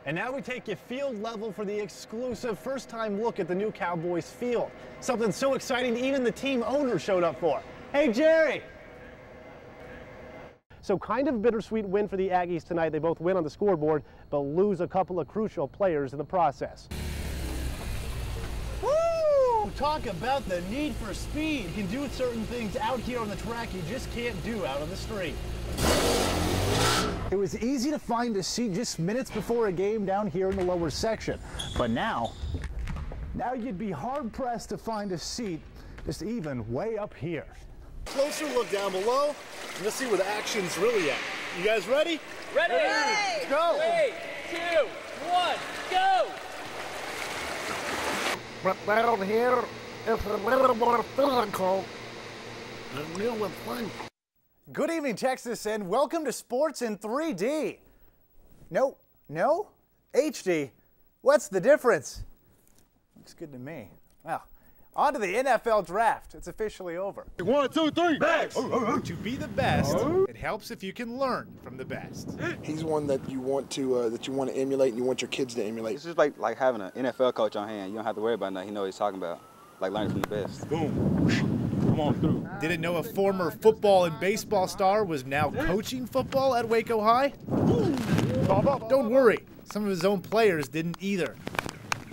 And now we take you field level for the exclusive first-time look at the new Cowboys field. Something so exciting even the team owner showed up for. Hey, Jerry! So kind of bittersweet win for the Aggies tonight. They both win on the scoreboard, but lose a couple of crucial players in the process. Woo! Talk about the need for speed. You can do certain things out here on the track you just can't do out on the street. It was easy to find a seat just minutes before a game down here in the lower section. But now you'd be hard-pressed to find a seat just even way up here. Closer look down below, and let's see where the action's really at. You guys ready? Ready! Let's go! 3, 2, 1, go! But down here, it's a little more physical. The new one's fun. Good evening, Texas, and welcome to Sports in 3D. No, HD. What's the difference? Looks good to me. Well, on to the NFL draft. It's officially over. 1, 2, 3, best! To be the best, it helps if you can learn from the best. He's one that you want to emulate, and you want your kids to emulate. It's just like having an NFL coach on hand. You don't have to worry about nothing. He knows what he's talking about. Like learning from the best. Boom. Come on through. Didn't know a former football and baseball star was now coaching football at Waco High? Don't worry, some of his own players didn't either.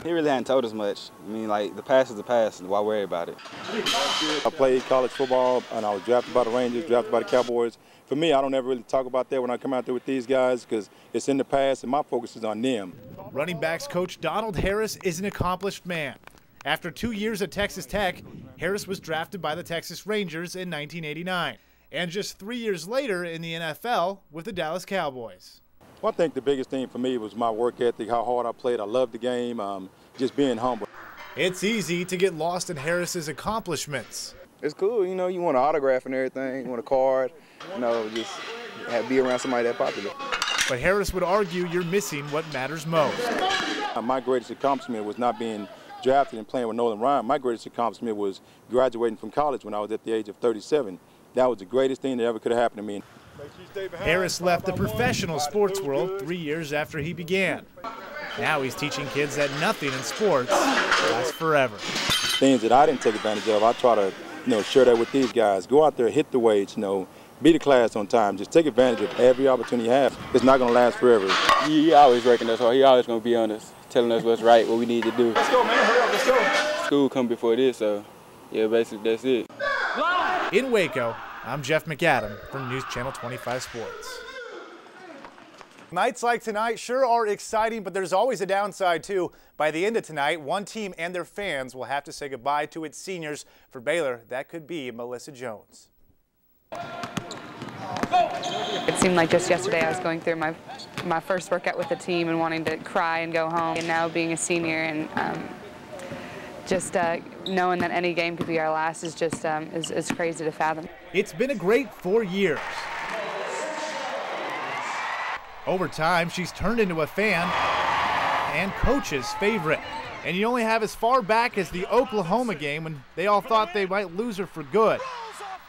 He really hadn't told us much. I mean, like, the past is the past, and why worry about it? I played college football, and I was drafted by the Rangers, drafted by the Cowboys. For me, I don't ever really talk about that when I come out there with these guys because it's in the past, and my focus is on them. Running backs coach Donald Harris is an accomplished man. After 2 years at Texas Tech, Harris was drafted by the Texas Rangers in 1989, and just 3 years later in the NFL with the Dallas Cowboys. Well, I think the biggest thing for me was my work ethic, how hard I played. I loved the game, just being humble. It's easy to get lost in Harris's accomplishments. It's cool, you know, you want an autograph and everything, you want a card, you know, just be around somebody that popular. But Harris would argue you're missing what matters most. My greatest accomplishment was not being drafted and playing with Nolan Ryan. My greatest accomplishment was graduating from college when I was at the age of 37. That was the greatest thing that ever could have happened to me. Harris left the professional sports world 3 years after he began. Now he's teaching kids that nothing in sports lasts forever. Things that I didn't take advantage of, I try to, share that with these guys. Go out there, hit the weights, be to class on time. Just take advantage of every opportunity you have. It's not going to last forever. He always working us hard. He always going to be on us, telling us what's right, what we need to do. Let's go, man. Hurry up. Let's go. School come before this, so, yeah, basically that's it. In Waco, I'm Jeff McAdam from News Channel 25 Sports. Nights like tonight sure are exciting, but there's always a downside too. By the end of tonight, one team and their fans will have to say goodbye to its seniors. For Baylor, that could be Melissa Jones. It seemed like just yesterday I was going through my first workout with the team and wanting to cry and go home. And now being a senior and just knowing that any game could be our last is just is crazy to fathom. It's been a great 4 years. Over time, she's turned into a fan and coach's favorite. And you only have as far back as the Oklahoma game when they all thought they might lose her for good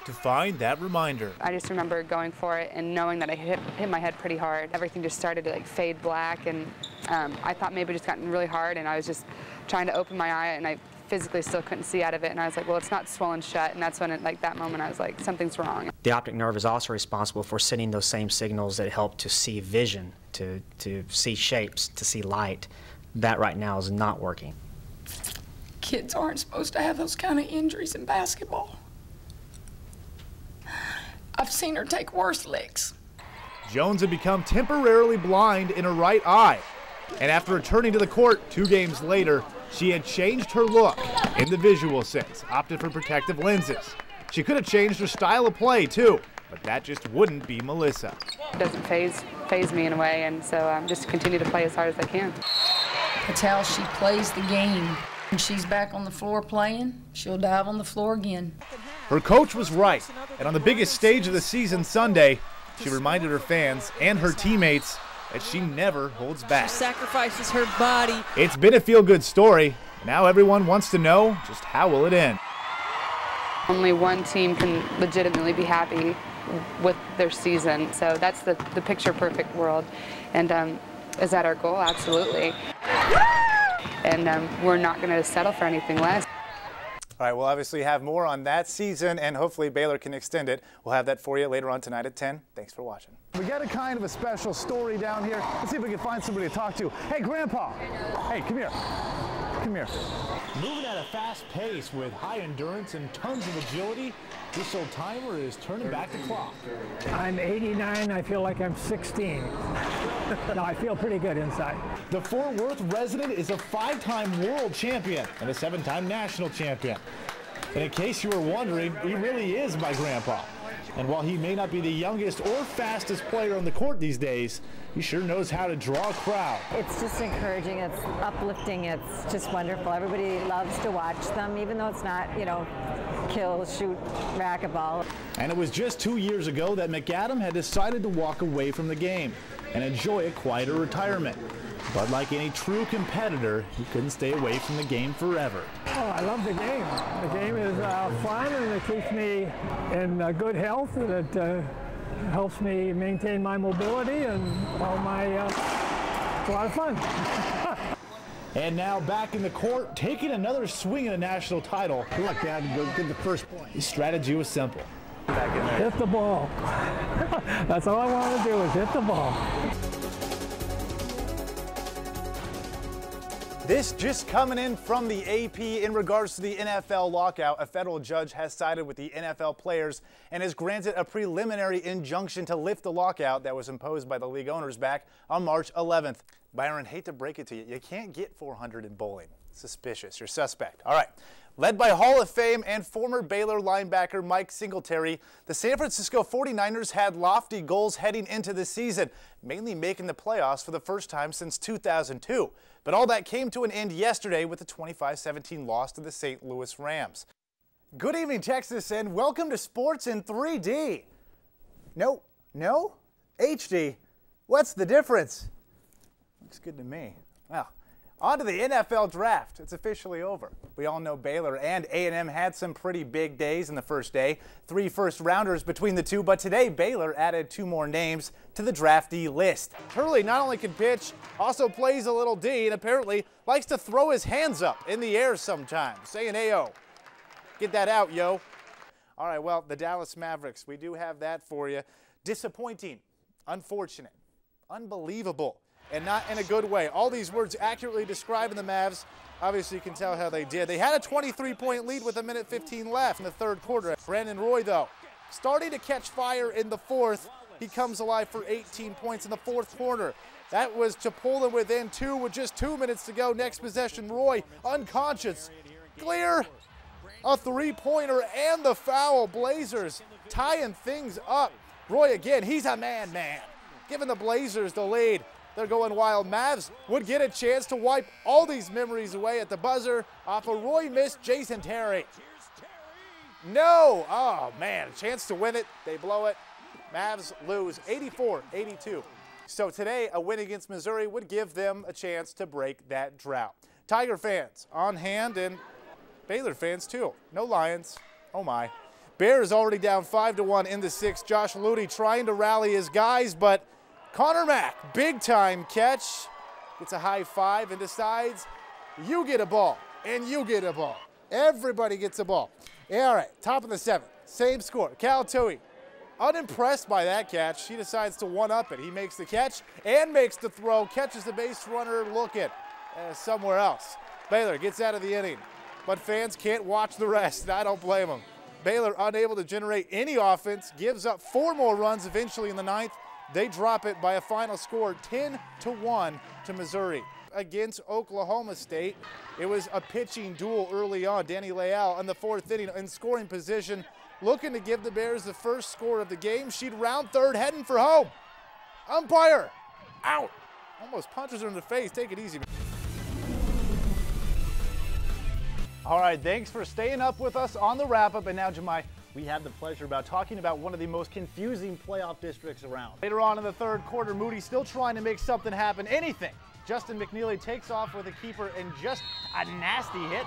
to find that reminder. I just remember going for it and knowing that I hit my head pretty hard. Everything just started to fade black, and I thought maybe it just gotten really hard, and I was just trying to open my eye, and I physically still couldn't see out of it, and I was like, well, it's not swollen shut, and that's when that moment I was like, something's wrong. The optic nerve is also responsible for sending those same signals that help to see vision, to see shapes, to see light. That right now is not working. Kids aren't supposed to have those kind of injuries in basketball. I've seen her take worse licks. Jones had become temporarily blind in her right eye, and after returning to the court 2 games later, she had changed her look in the visual sense, opted for protective lenses. She could have changed her style of play too, but that just wouldn't be Melissa. It doesn't phase me in a way, and so just continue to play as hard as I can. That's how she plays the game. When she's back on the floor playing, she'll dive on the floor again. Her coach was right, and on the biggest stage of the season Sunday, she reminded her fans and her teammates that she never holds back. She sacrifices her body. It's been a feel-good story. Now everyone wants to know just how will it end. Only one team can legitimately be happy with their season, so that's the picture-perfect world. And Is that our goal? Absolutely. And we're not going to settle for anything less. All right, we'll obviously have more on that season, and hopefully Baylor can extend it. We'll have that for you later on tonight at 10. Thanks for watching. We got a kind of a special story down here. Let's see if we can find somebody to talk to. Hey, Grandpa. Hey, come here. Come here. Moving at a fast pace with high endurance and tons of agility, this old timer is turning back the clock. I'm 89. I feel like I'm 16. No, I feel pretty good inside. The Fort Worth resident is a 5-time world champion and a 7-time national champion. And in case you were wondering, he really is my grandpa. And while he may not be the youngest or fastest player on the court these days, he sure knows how to draw a crowd. It's just encouraging, it's uplifting, it's just wonderful. Everybody loves to watch them, even though it's not, you know, kill, shoot, racquetball. And it was just 2 years ago that McAdam had decided to walk away from the game and enjoy a quieter retirement. But like any true competitor, he couldn't stay away from the game forever. Oh, I love the game. The game is fun, and it keeps me in good health, and it helps me maintain my mobility and all my, it's a lot of fun. And now back in the court, taking another swing at a national title. Good luck, Dad. Get the first point. His strategy was simple. Back in there. Hit the ball. That's all I want to do is hit the ball. This just coming in from the AP in regards to the NFL lockout. A federal judge has sided with the NFL players and has granted a preliminary injunction to lift the lockout that was imposed by the league owners back on March 11th. Byron, hate to break it to you, you can't get 400 in bowling. Suspicious. You're suspect. All right. Led by Hall of Fame and former Baylor linebacker Mike Singletary, the San Francisco 49ers had lofty goals heading into the season, mainly making the playoffs for the first time since 2002. But all that came to an end yesterday with the 25-17 loss to the St. Louis Rams. Good evening, Texas, and welcome to Sports in 3D. No, HD. What's the difference? Looks good to me. Well, on to the NFL draft. It's officially over. We all know Baylor and A&M had some pretty big days in the first day. 3 first-rounders between the two, but today Baylor added 2 more names to the draftee list. Hurley not only can pitch, also plays a little D, and apparently likes to throw his hands up in the air sometimes, saying, "Ayo, get that out, yo." All right, well, the Dallas Mavericks, we do have that for you. Disappointing, unfortunate, unbelievable, and not in a good way. All these words accurately describing the Mavs. Obviously, you can tell how they did. They had a 23-point lead with 1:15 left in the third quarter. Brandon Roy, though, starting to catch fire in the fourth. He comes alive for 18 points in the fourth quarter. That was to pull them within 2 with just 2 minutes to go. Next possession, Roy unconscious. Clear, a 3-pointer, and the foul. Blazers tying things up. Roy again, he's a man, giving the Blazers the lead. They're going wild. Mavs would get a chance to wipe all these memories away at the buzzer off a Roy missed Jason Terry. No, oh man, a chance to win it. They blow it. Mavs lose 84-82. So today, a win against Missouri would give them a chance to break that drought. Tiger fans on hand, and Baylor fans too. No Lions. Oh my. Bears already down 5-1 in the 6th. Josh Ludy trying to rally his guys, but Connor Mack, big time catch, gets a high five and decides you get a ball and you get a ball. Everybody gets a ball. All right, top of the 7th, same score. Cal Tui, unimpressed by that catch. He decides to one-up it. He makes the catch and makes the throw, catches the base runner looking somewhere else. Baylor gets out of the inning, but fans can't watch the rest, and I don't blame them. Baylor unable to generate any offense, gives up 4 more runs eventually in the 9th. They drop it by a final score 10-1 to Missouri. Against Oklahoma State, it was a pitching duel early on. Danny Leal in the 4th inning in scoring position, looking to give the Bears the first score of the game. She'd round third, heading for home. Umpire, out. Almost punches her in the face. Take it easy. All right, thanks for staying up with us on the wrap-up. And now, Jemai, we have the pleasure about talking about one of the most confusing playoff districts around. Later on in the third quarter, Moody still trying to make something happen, anything. Justin McNeely takes off with a keeper and just a nasty hit.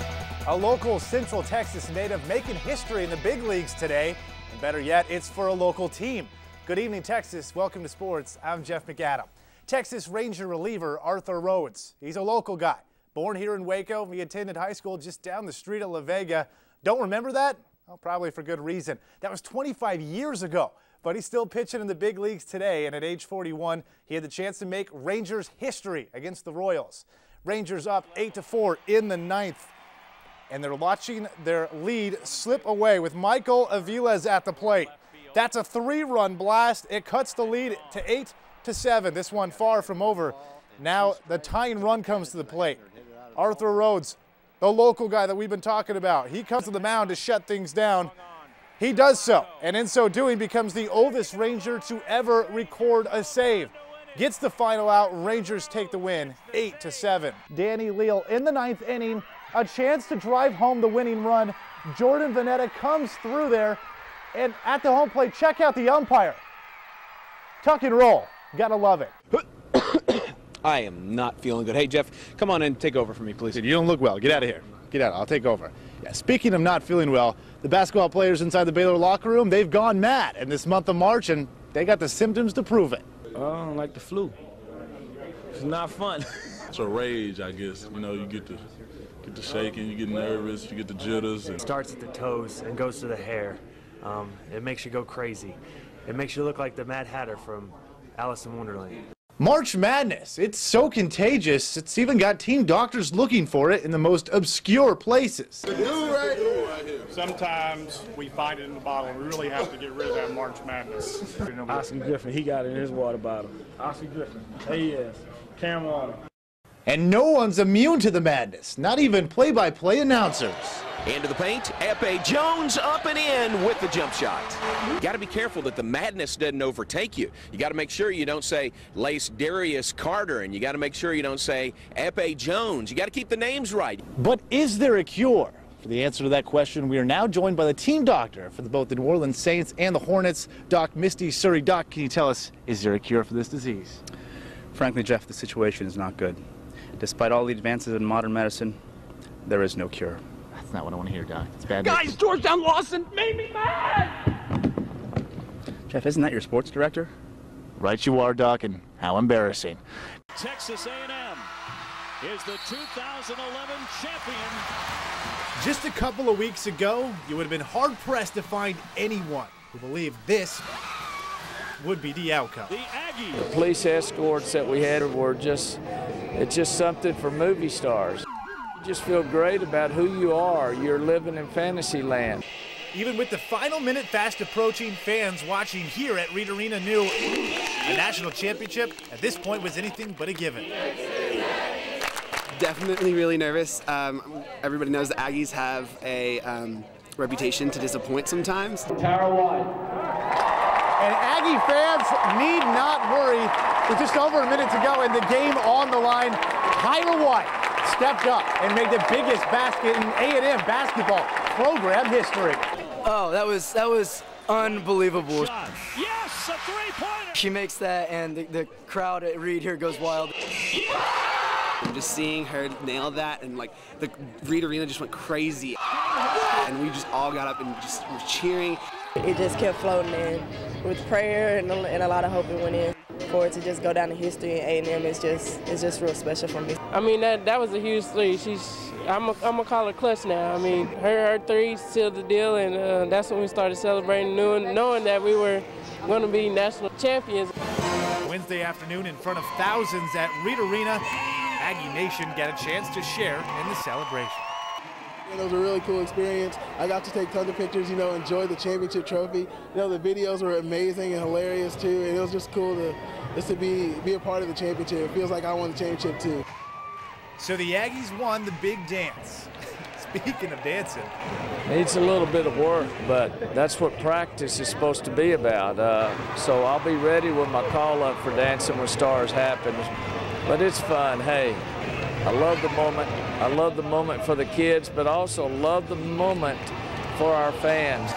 A local Central Texas native making history in the big leagues today. And better yet, it's for a local team. Good evening, Texas. Welcome to sports. I'm Jeff McAdam. Texas Ranger reliever Arthur Rhodes. He's a local guy. Born here in Waco, he attended high school just down the street at La Vega. Don't remember that? Well, probably for good reason. That was 25 years ago, but he's still pitching in the big leagues today, and at age 41, he had the chance to make Rangers history against the Royals. Rangers up 8-4 in the ninth, and they're watching their lead slip away with Michael Aviles at the plate. That's a 3-run blast. It cuts the lead to 8-7. This one far from over. Now the tying run comes to the plate. Arthur Rhodes, the local guy that we've been talking about, he comes to the mound to shut things down. He does so, and in so doing becomes the oldest Ranger to ever record a save. Gets the final out. Rangers take the win, 8-7. Danny Leal in the ninth inning, a chance to drive home the winning run. Jordan Veneta comes through there, and at the home plate, check out the umpire. Tuck and roll. Gotta love it. I am not feeling good. Hey, Jeff, come on in, take over for me, please. Dude, you don't look well. Get out of here. Get out. I'll take over. Yeah, speaking of not feeling well, the basketball players inside the Baylor locker room, they've gone mad in this month of March, and they got the symptoms to prove it. Like the flu. It's not fun. It's a rage, I guess. You know, you get the shaking, you get nervous, you get the jitters. It starts at the toes and goes to the hair. It makes you go crazy. It makes you look like the Mad Hatter from Alice in Wonderland. March Madness, it's so contagious, it's even got team doctors looking for it in the most obscure places. Sometimes we find it in the bottle and we really have to get rid of that March Madness. Oscar Griffin, he got it in his water bottle. Oscar Griffin, there he is. Camera on him. And no one's immune to the madness, not even play-by-play announcers. Into the paint, Epe Jones up and in with the jump shot. You got to be careful that the madness doesn't overtake you. You got to make sure you don't say Lace Darius Carter, and you got to make sure you don't say Epe Jones. You got to keep the names right. But is there a cure? For the answer to that question, we are now joined by the team doctor for both the New Orleans Saints and the Hornets, Doc Misty Surrey. Doc, can you tell us, is there a cure for this disease? Frankly, Jeff, the situation is not good. Despite all the advances in modern medicine, there is no cure. That's not what I want to hear, Doc. It's bad. Guys, Georgetown Lawson made me mad! Jeff, isn't that your sports director? Right you are, Doc, and how embarrassing. Texas A&M is the 2011 champion. Just a couple of weeks ago, you would have been hard-pressed to find anyone who believed this would be the outcome. The Aggies. The police escorts that we had were it's just something for movie stars. You just feel great about who you are. You're living in fantasy land. Even with the final minute fast approaching, fans watching here at Reed Arena knew a national championship at this point was anything but a given. Definitely really nervous. Everybody knows the Aggies have a reputation to disappoint sometimes. Tower wide. And Aggie fans need not worry. With just over a minute to go and the game on the line, Tyler White stepped up and made the biggest basket in A&M basketball program history. Oh, that was unbelievable. Yes, a three-pointer. She makes that, and the crowd at Reed here goes wild. And just seeing her nail that, and like the Reed Arena just went crazy, and we just all got up and just were cheering. It just kept floating in with prayer and a lot of hope it went in. For it to just go down to history in A&M is just real special for me. I mean, that was a huge three. I'm gonna call her clutch now. I mean, her three sealed the deal, and that's when we started celebrating, knowing that we were going to be national champions. Wednesday afternoon in front of thousands at Reed Arena, Aggie Nation got a chance to share in the celebration. It was a really cool experience. I got to take tons of pictures, enjoy the championship trophy. The videos were amazing and hilarious too, and it was just cool to be a part of the championship. It feels like I won the championship too. So the Aggies won the big dance. Speaking of dancing. Needs a little bit of work, but that's what practice is supposed to be about. So I'll be ready when my call up for Dancing with Stars happens. But it's fun, hey. I love the moment. I love the moment for the kids, but also love the moment for our fans.